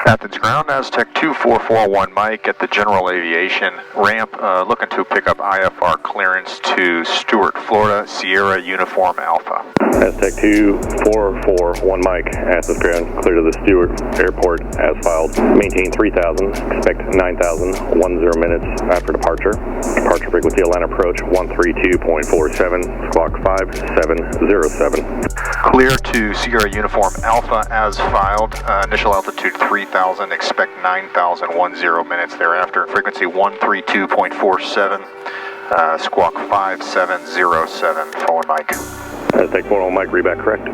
Athens ground, Aztec 2441 Mike at the general aviation ramp, looking to pick up IFR clearance to Stuart, Florida, Sierra Uniform Alpha. Aztec 2441 Mike, Athens ground, clear to the Stuart Airport as filed. Maintain 3000, expect 9000, 10 minutes after departure. Departure frequency Atlanta approach 132.47, squawk 5707. Clear to Sierra Uniform Alpha as filed, initial altitude 3000, expect 9000, 10 minutes thereafter. Frequency 132.47, squawk 5707, forward Mike. Aztec 41 Mike, read back correct.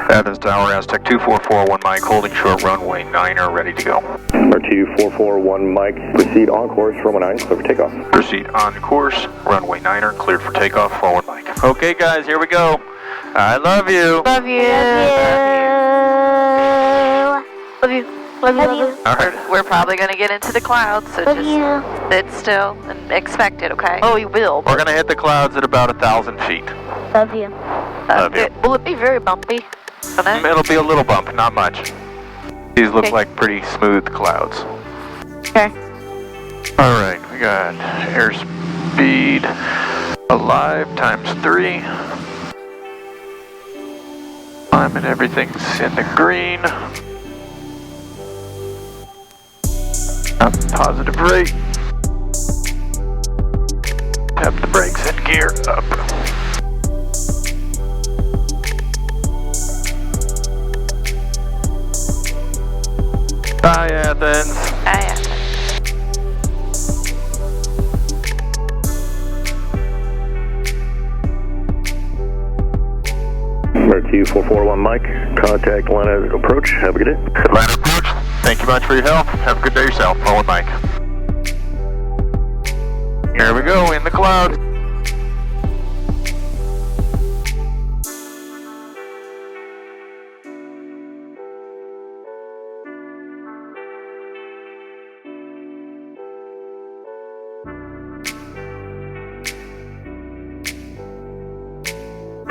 Athens Tower, Aztec 2441 Mike, holding short runway 9er, ready to go. Number 2441 Mike, proceed on course, runway 9, clear for takeoff. Proceed on course, runway 9er, cleared for takeoff, forward Mike. Okay guys, here we go. I love you. Love you. Love you. Love you. Love you. All right. We're probably going to get into the clouds, so Love just you. sit still and expect it, okay? Oh, you will. We're gonna hit the clouds at about 1,000 feet. Love you. Love you. Will it be very bumpy? It'll be a little bump, not much. These look like pretty smooth clouds. Okay. All right, we got airspeed alive times 3. Climbing, everything's in the green. Up positive rate. Tap the brakes and gear up. Hi, Athens. Hi, Athens. Number 2441 Mike, contact Atlanta approach. Have a good day. Atlanta approach. Thank you much for your help. Have a good day yourself. Forward Mike. Here we go, in the clouds.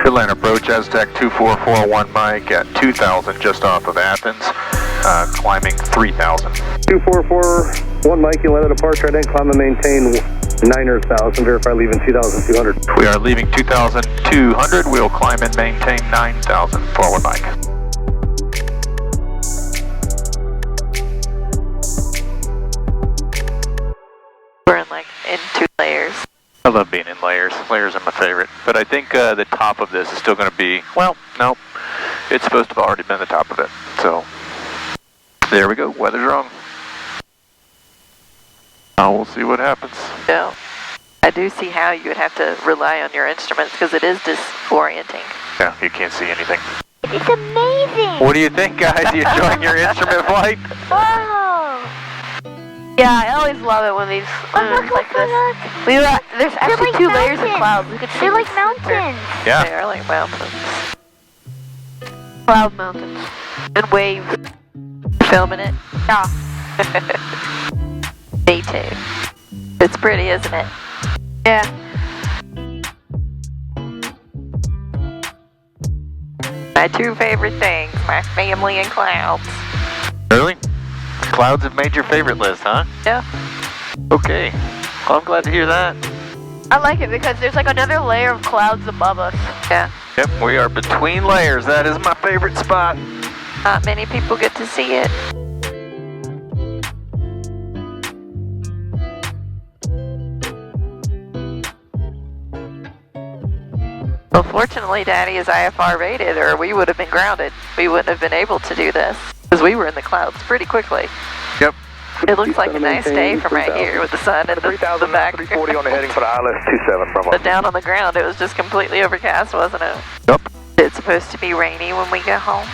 Atlanta approach, Aztec 2441 Mike at 2,000 just off of Athens, climbing 3,000. 2441 Mike, Atlanta departure, then climb and maintain 9,000, verify leaving 2,200. We are leaving 2,200, we'll climb and maintain 9,000, forward Mike. We're in 2 layers. I love being in layers. Layers are my favorite. But I think the top of this is still going to be, well, no. It's supposed to have already been the top of it. So, there we go. Weather's wrong. Now we'll see what happens. Yeah. I do see how you would have to rely on your instruments because it is disorienting. Yeah, you can't see anything. It's amazing. What do you think, guys? You enjoying your instrument flight? Wow. Yeah, I always love it when these moons like this. There's actually like 2 layers of mountains. clouds. We could see They're like this. mountains. Yeah. They are like mountains. Cloud mountains. And waves. Filming it. Yeah. Me too. It's pretty, isn't it? Yeah. My 2 favorite things, my family and clouds. Really? Clouds have made your favorite list, huh? Yeah. Okay. Well, I'm glad to hear that. I like it because there's like another layer of clouds above us. Yeah. Yep, we are between layers. That is my favorite spot. Not many people get to see it. Well, fortunately, Daddy is IFR rated, or we would have been grounded. We wouldn't have been able to do this, because we were in the clouds pretty quickly. Yep. It looks like a nice day from right here with the sun and the back. 340 on the heading for the ILS 27 from But down on the ground, it was just completely overcast, wasn't it? Yep. It's supposed to be rainy when we get home.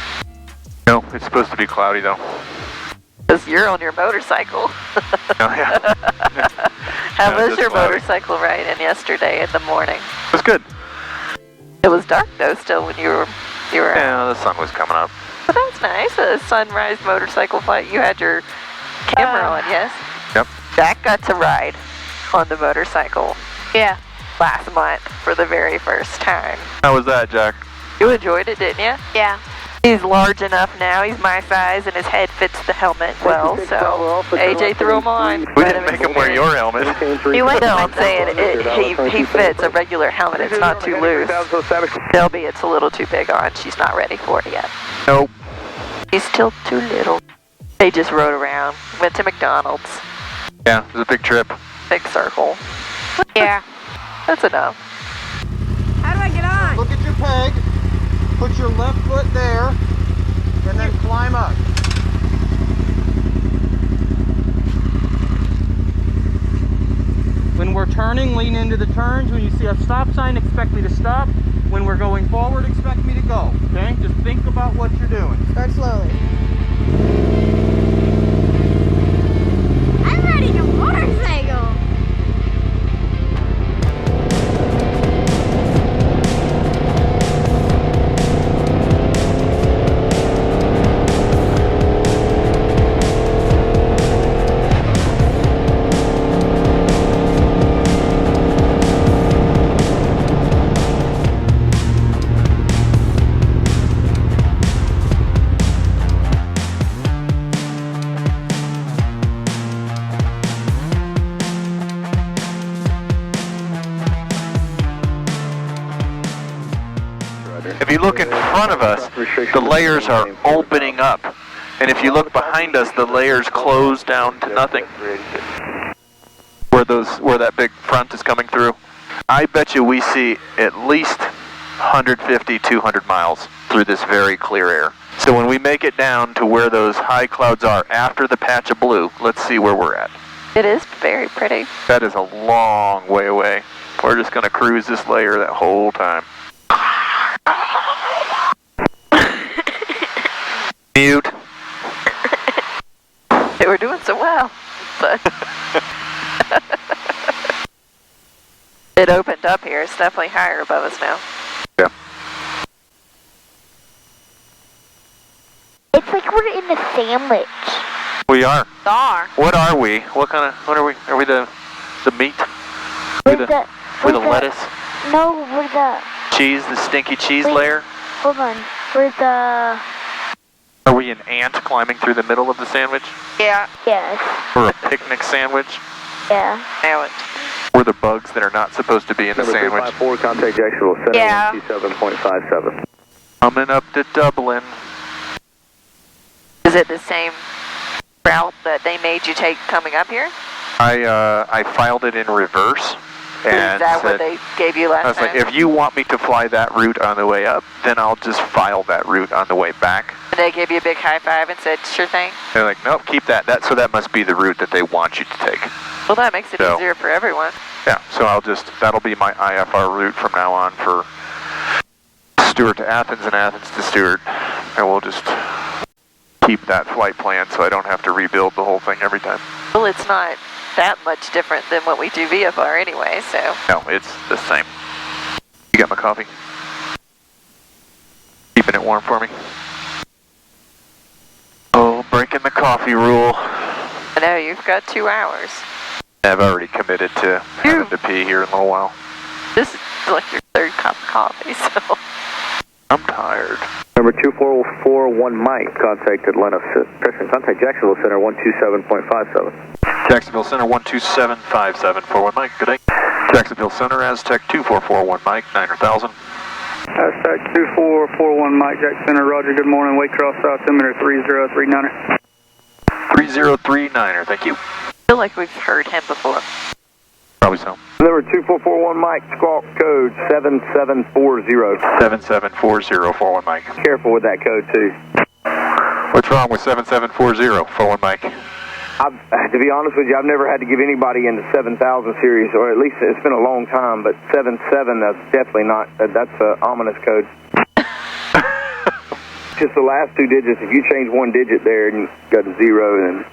No, it's supposed to be cloudy, though. Because you're on your motorcycle. Oh, yeah. How Yeah, was just your cloudy. motorcycle ride in yesterday in the morning? It was good. It was dark though still when you were out. Yeah, the sun was coming up. But that's nice, a sunrise motorcycle flight. You had your camera on, yes? Yep. Jack got to ride on the motorcycle Yeah. last month for the very first time. How was that, Jack? You enjoyed it, didn't you? Yeah. He's large enough now. He's my size, and his head fits the helmet well. So AJ threw him on. We didn't make him wear your helmet. You went No, I'm saying he fits a regular helmet. It's not too loose. Shelby, it's a little too big on. She's not ready for it yet. Nope. He's still too little. They just rode around. Went to McDonald's. Yeah, it was a big trip. Big circle. Yeah. That's enough. How do I get on? Look at your peg, put your left foot there, and then climb up. When we're turning, lean into the turns. When you see a stop sign, expect me to stop. When we're going forward, expect me to go. Okay? Just think about what you're doing. Start slowly. I'm riding a motorcycle. If you look in front of us, the layers are opening up. And if you look behind us, the layers close down to nothing. Where that big front is coming through. I bet you we see at least 150, 200 miles through this very clear air. So when we make it down to where those high clouds are after the patch of blue, let's see where we're at. It is very pretty. That is a long way away. We're just going to cruise this layer that whole time. Mute. They were doing so well, but it opened up here. It's definitely higher above us now. Yeah. It's like we're in a sandwich. We are. Dar. What are we? What are we? Are we the meat? We're We're the lettuce? No, we're the... Cheese, the stinky cheese Wait. layer? Hold on. We're the... Are we an ant climbing through the middle of the sandwich? Yeah. Yes. We're a picnic sandwich? Yeah. Sandwich. We're the bugs that are not supposed to be in the Number sandwich. 354, contact Jacksonville Center, Yeah. 127.57. Coming up to Dublin. Is it the same route that they made you take coming up here? I filed it in reverse. And Is that said, what they gave you last I was time? like, if you want me to fly that route on the way up, then I'll just file that route on the way back. And they gave you a big high five and said, sure thing? They're like, nope, keep that. So that must be the route that they want you to take. Well, that makes it So- easier for everyone. Yeah, so that'll be my IFR route from now on for Stuart to Athens and Athens to Stuart. And we'll just keep that flight plan so I don't have to rebuild the whole thing every time. Well, it's not that much different than what we do VFR anyway, so. No, it's the same. You got my coffee? Keeping it warm for me? Oh, breaking the coffee rule. I know, you've got 2 hours. I've already committed to having to pee here in a little while. This is like your 3rd cup of coffee, so. I'm tired. Number 2441 Mike, contact Atlanta, contact Jacksonville Center, 127.57. Jacksonville Center 12757 41 Mike, good day. Jacksonville Center, Aztec 2441 Mike, 900,000. Aztec 2441 Mike, Jack Center, Roger, good morning, Waycross altimeter 3039er. 3039er, thank you. I feel like we've heard him before. Probably so. Number 2441 Mike, squawk code 7740. 7740 41 Mike. Careful with that code too. What's wrong with 7740 41 Mike? To be honest with you, I've never had to give anybody in the 7000 series, or at least it's been a long time, but 77, that's definitely not, that's an ominous code. Just the last 2 digits, if you change 1 digit there and you go to 0, then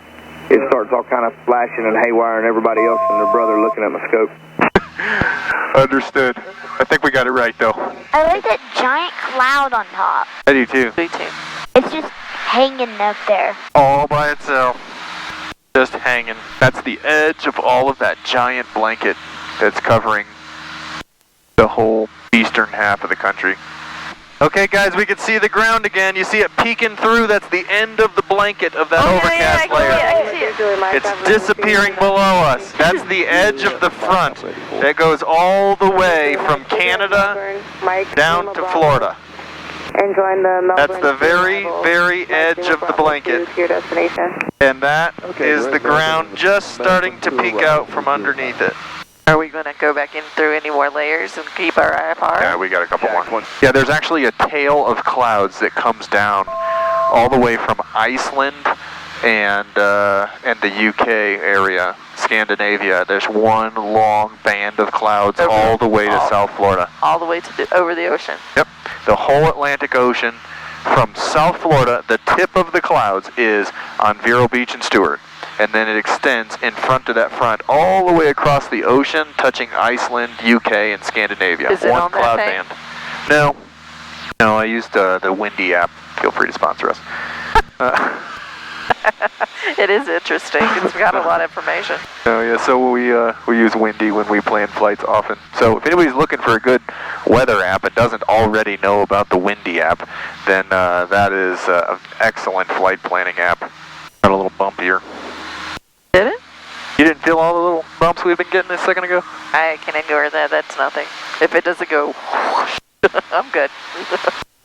it starts all kind of flashing and haywire and everybody else and their brother looking at my scope. Understood. I think we got it right though. I like that giant cloud on top. I do too. Me too. It's just hanging up there. All by itself. Just hanging. That's the edge of all of that giant blanket that's covering the whole eastern half of the country. Okay, guys, we can see the ground again. You see it peeking through. That's the end of the blanket of that overcast layer. I can see it. It's disappearing below us. That's the edge of the front. It goes all the way from Canada down to Florida. And join the Melbourne. That's the very, very edge of the blanket. To your destination. And that is the ground just starting to peek out from underneath it. Are we going to go back in through any more layers and keep our IFR? Yeah, we got a couple more. Yeah, there's actually a tail of clouds that comes down all the way from Iceland and the UK area, Scandinavia. There's one long band of clouds all the way to South Florida. All the way to over the ocean. Yep, the whole Atlantic Ocean from South Florida. The tip of the clouds is on Vero Beach and Stuart. And then it extends in front of that front all the way across the ocean, touching Iceland, UK, and Scandinavia. Is it one on that cloud thing? band. No, I used the Windy app. Feel free to sponsor us. It is interesting. It's got a lot of information. Oh yeah, so we use Windy when we plan flights often. So if anybody's looking for a good weather app and doesn't already know about the Windy app, then that is an excellent flight planning app. Got a little bump here. Did it? You didn't feel all the little bumps we've been getting a second ago? I can ignore that. That's nothing. If it doesn't go, I'm good.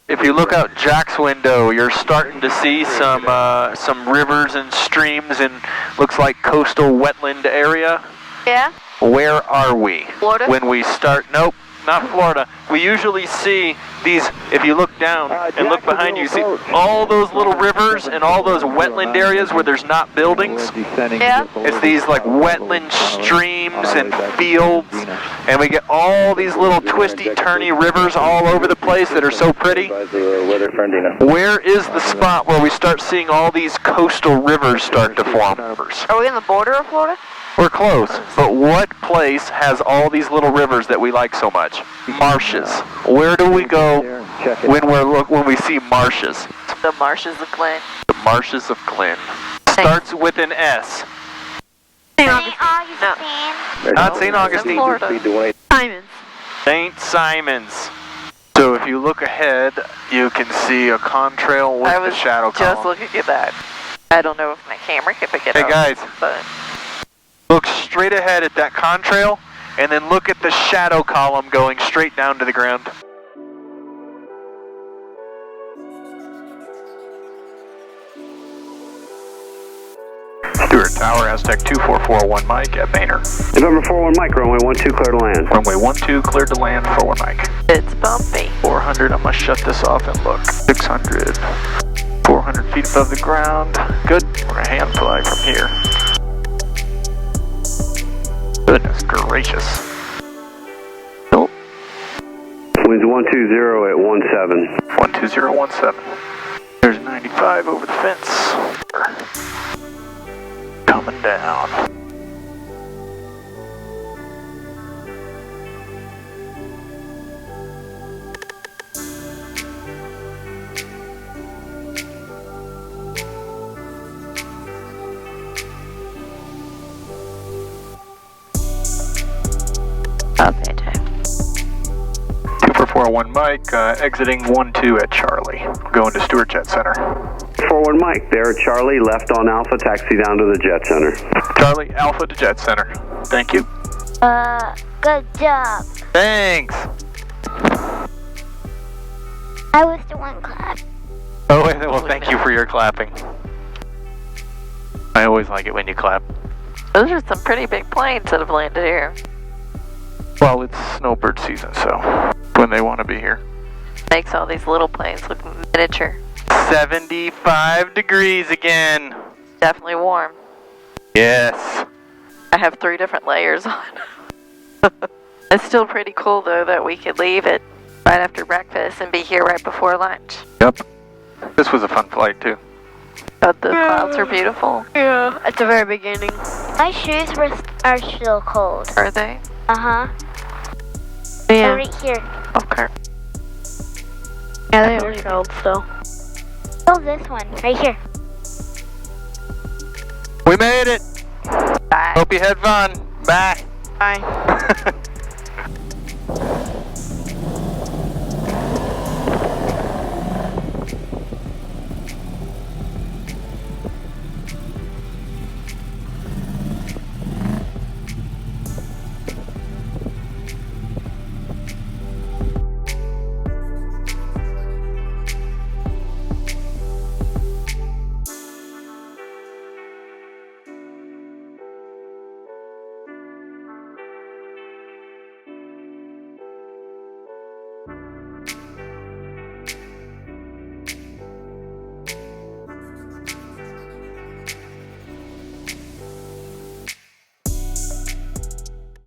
If you look out Jack's window, you're starting to see some rivers and streams and looks like coastal wetland area. Yeah? Where are we? Florida? When we start, nope, not Florida. We usually see these, if you look down and look behind you, see all those little rivers and all those wetland areas where there's not buildings. Yeah? It's these like wetland streams and fields, and we get all these little twisty, turny rivers all over the place that are so pretty. Where is the spot where we start seeing all these coastal rivers start to form? Are we on the border of Florida? We're close, but what place has all these little rivers that we like so much? Marshes. Where do we go when we see marshes? The marshes of Glen. The marshes of Glen. Starts with an S. St. Augustine. Not St. Augustine. Florida. Simons. St. Simon's. So if you look ahead, you can see a contrail with the shadow column. I was just looking at that. I don't know if my camera can pick it up. Hey guys, but look straight ahead at that contrail, and then look at the shadow column going straight down to the ground. Stuart Tower, Aztec 2441 Mike at Boehner. November 41 Mike, runway 12 clear to land. Runway 12 cleared to land, forward Mike. it's bumpy. 400, I'm gonna shut this off and look. 600, 400 feet above the ground. Good, we're a hand fly from here. Goodness gracious. Nope. Winds 120 at 17. 12017. There's 95 over the fence. Coming down. Okay, time. 2441 Mike, exiting 12 at Charlie. Going to Stuart Jet Center. 41 Mike, there at Charlie, left on Alpha, taxi down to the Jet Center. Charlie, Alpha to Jet Center. Thank you. Good job. Thanks. I was the one clap. Oh, well, thank you for your clapping. I always like it when you clap. Those are some pretty big planes that have landed here. Well, it's snowbird season, so when they want to be here. Makes all these little planes look miniature. 75 degrees again. Definitely warm. Yes. I have 3 different layers on. It's still pretty cool, though, that we could leave it right after breakfast and be here right before lunch. Yep. This was a fun flight, too. But the clouds are beautiful. Yeah, at the very beginning. My shoes are still cold. Are they? Uh-huh. Yeah. They're right here. Okay. Yeah, they are cold still. Oh, this one, right here. We made it. Bye. Hope you had fun. Bye. Bye.